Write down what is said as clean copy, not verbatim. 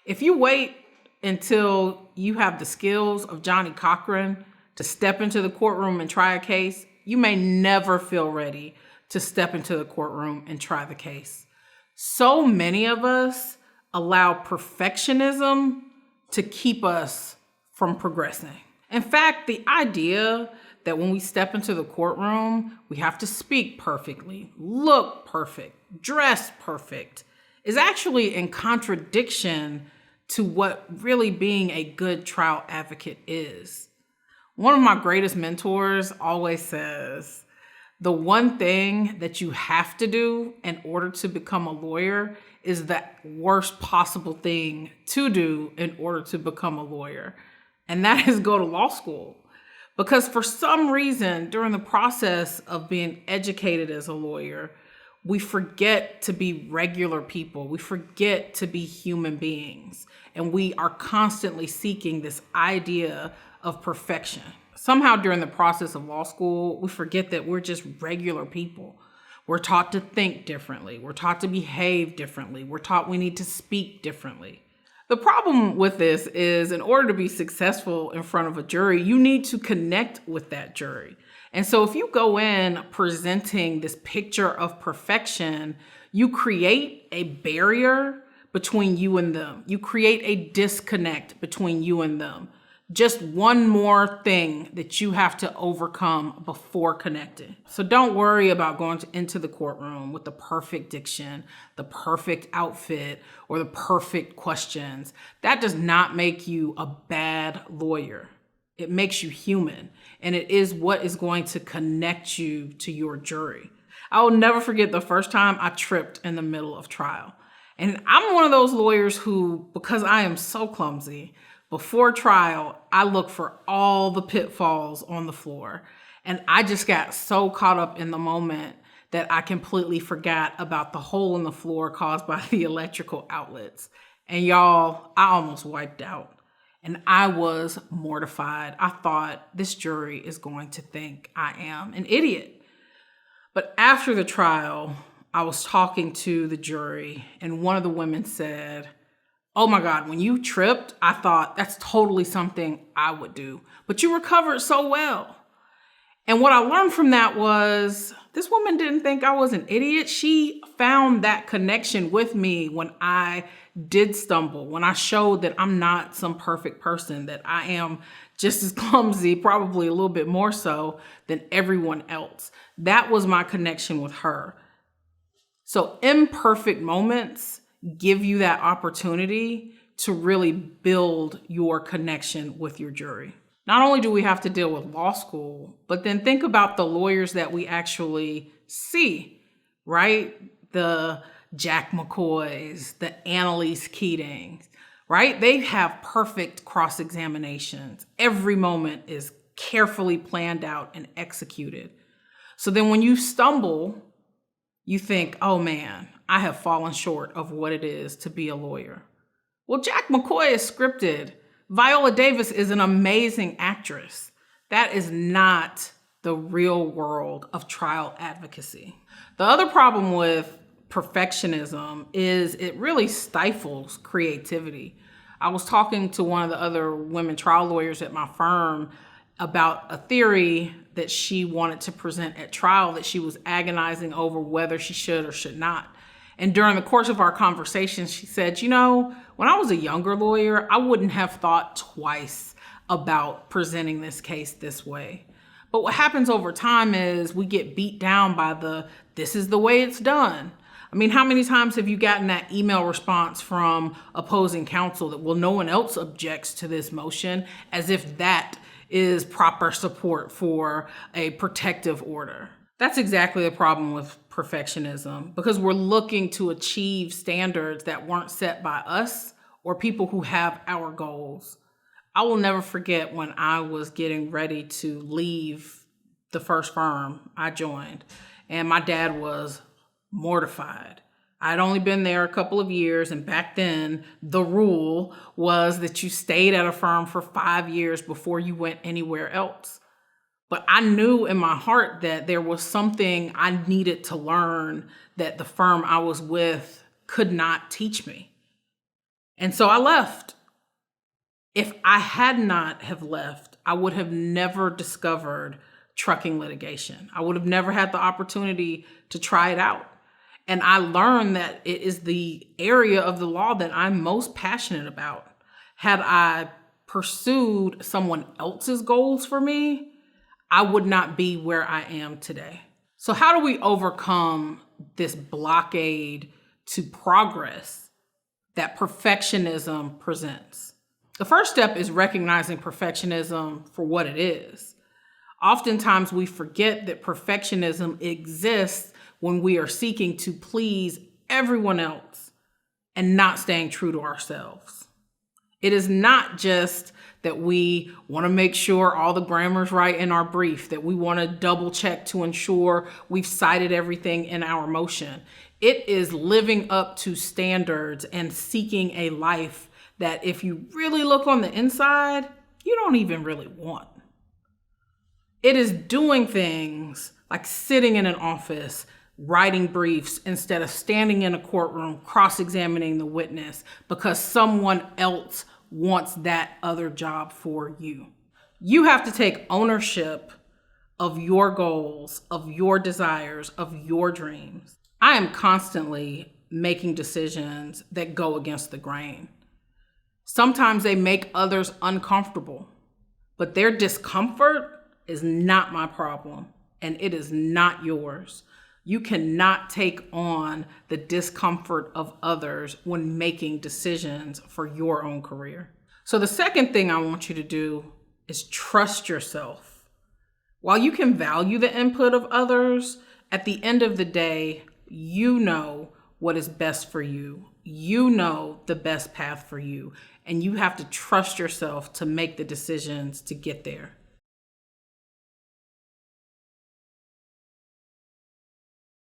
If you wait until you have the skills of Johnny Cochran to step into the courtroom and try a case, you may never feel ready to step into the courtroom and try the case. So many of us allow perfectionism to keep us from progressing. In fact, the idea that when we step into the courtroom, we have to speak perfectly, look perfect, dress perfect, is actually in contradiction to what really being a good trial advocate is. One of my greatest mentors always says, the one thing that you have to do in order to become a lawyer is the worst possible thing to do in order to become a lawyer. And that is go to law school. Because for some reason, during the process of being educated as a lawyer, we forget to be regular people. We forget to be human beings. And we are constantly seeking this idea of perfection. Somehow during the process of law school, we forget that we're just regular people. We're taught to think differently. We're taught to behave differently. We're taught we need to speak differently. The problem with this is in order to be successful in front of a jury, you need to connect with that jury. And so if you go in presenting this picture of perfection, you create a barrier between you and them. You create a disconnect between you and them. Just one more thing that you have to overcome before connecting. So don't worry about going into the courtroom with the perfect diction, the perfect outfit, or the perfect questions. That does not make you a bad lawyer. It makes you human, and it is what is going to connect you to your jury. I will never forget the first time I tripped in the middle of trial. And I'm one of those lawyers who, because I am so clumsy, before trial, I look for all the pitfalls on the floor. And I just got so caught up in the moment that I completely forgot about the hole in the floor caused by the electrical outlets. And y'all, I almost wiped out. And I was mortified. I thought this jury is going to think I am an idiot. But after the trial, I was talking to the jury, and one of the women said, "Oh my God, when you tripped, I thought that's totally something I would do. But you recovered so well." And what I learned from that was this woman didn't think I was an idiot. She found that connection with me when I did stumble, when I showed that I'm not some perfect person, that I am just as clumsy, probably a little bit more so than everyone else. That was my connection with her. So imperfect moments give you that opportunity to really build your connection with your jury. Not only do we have to deal with law school, but then think about the lawyers that we actually see, right? The Jack McCoys, the Annalise Keatings, right? They have perfect cross-examinations. Every moment is carefully planned out and executed. So then when you stumble, you think, oh man, I have fallen short of what it is to be a lawyer. Well, Jack McCoy is scripted. Viola Davis is an amazing actress. That is not the real world of trial advocacy. The other problem with perfectionism is it really stifles creativity. I was talking to one of the other women trial lawyers at my firm about a theory that she wanted to present at trial that she was agonizing over whether she should or should not. And during the course of our conversation, she said, you know, when I was a younger lawyer, I wouldn't have thought twice about presenting this case this way. But what happens over time is we get beat down by this is the way it's done. I mean, how many times have you gotten that email response from opposing counsel that, well, no one else objects to this motion, as if that is proper support for a protective order? That's exactly the problem with perfectionism, because we're looking to achieve standards that weren't set by us or people who have our goals. I will never forget when I was getting ready to leave the first firm I joined, and my dad was mortified. I'd only been there a couple of years, and back then the rule was that you stayed at a firm for 5 years before you went anywhere else. But I knew in my heart that there was something I needed to learn that the firm I was with could not teach me. And so I left. If I had not have left, I would have never discovered trucking litigation. I would have never had the opportunity to try it out. And I learned that it is the area of the law that I'm most passionate about. Had I pursued someone else's goals for me, I would not be where I am today. So how do we overcome this blockade to progress that perfectionism presents? The first step is recognizing perfectionism for what it is. Oftentimes we forget that perfectionism exists when we are seeking to please everyone else and not staying true to ourselves. It is not just that we want to make sure all the grammar's right in our brief, that we want to double check to ensure we've cited everything in our motion. It is living up to standards and seeking a life that if you really look on the inside, you don't even really want. It is doing things like sitting in an office, writing briefs instead of standing in a courtroom, cross-examining the witness because someone else wants that other job for you. You have to take ownership of your goals, of your desires, of your dreams. I am constantly making decisions that go against the grain. Sometimes they make others uncomfortable, but their discomfort is not my problem, and it is not yours. You cannot take on the discomfort of others when making decisions for your own career. So the second thing I want you to do is trust yourself. While you can value the input of others, at the end of the day, you know what is best for you. You know the best path for you, and you have to trust yourself to make the decisions to get there.